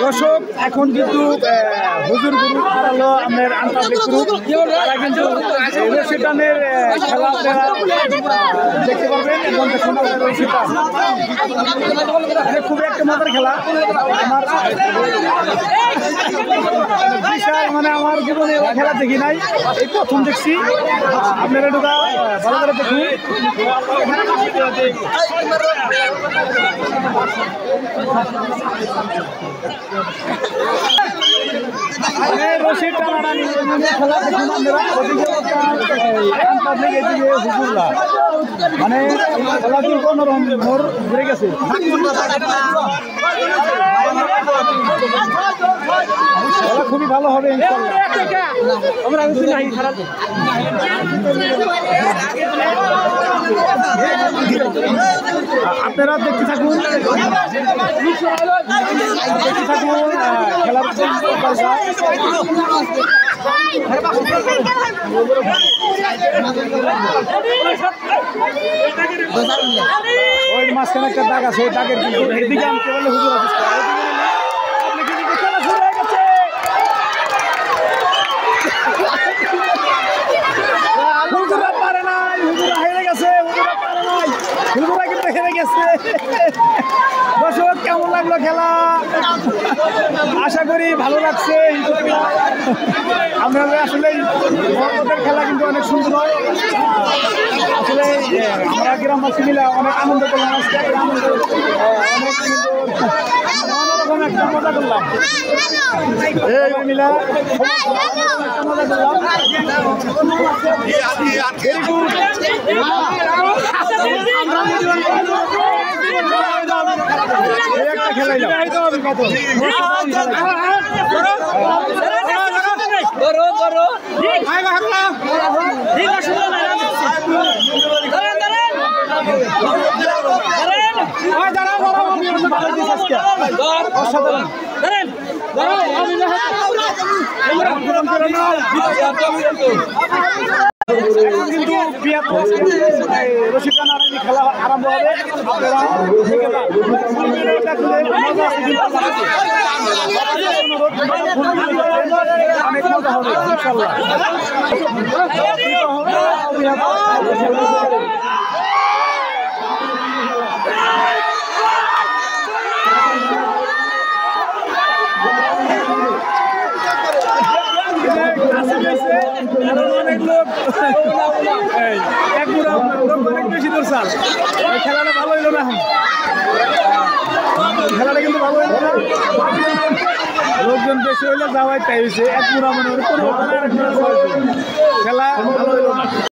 দর্শক এখন কিন্তু হুজুর গুরু হারালো আমাদের আন্তর্জাতিক গ্রুপ তারা কিন্তু রশিটানের খেলা আপনারা দেখতে পারবেন এবং দেখুন রশিটান খুবই একটা মজার খেলা আমার বিশাল মানে আমার জীবনে খেলা দেখি নাই এই প্রথম দেখছি আপনারা ঢোকা ভালো করে দেখুন রশিদ টানাটানি খেলা দেখুন আপনারা এদিকে হুজুরলা মানে খেলা কিন্তু অন্যরকম মোর ঘুরে গেছে খেলা খুবই ভালো হবে আপনারা দেখতে থাকুন খেলার ওই মাঝখানে একটা দাগ আছে ওই দাগের এদিকে আনতে পারলে হুজুর হুজুরা পারে নাই হুজুরা হেরে গেছে হুজুরা পারে নাই হুজুরা কিন্তু হেরে গেছে দর্শক কেমন লাগলো খেলা আশা করি ভালো লাগছে আমরা আসলে খেলা কিন্তু অনেক সুন্দর হয় আসলে আমরা গ্রামবাসী মিলে অনেক আনন্দ করলাম আজকে অনেক সুন্দর অন্যরকম একটা মজা করলাম মিলা মজা করলাম কিন্তু রশিদ টানাটানি খেলা আরম্ভ হবে আপনারা অনেক মজা হবে ইনশাআল্লাহ অনেক লোক এক বুড়া লোক অনেক বেশি দর্শাল খেলাটা ভালো হইল না খেলাটা কিন্তু ভালো হইল না লোকজন বেশি হইলে যাওয়াই তাই হয়েছে এক বুড়া মনে খেলা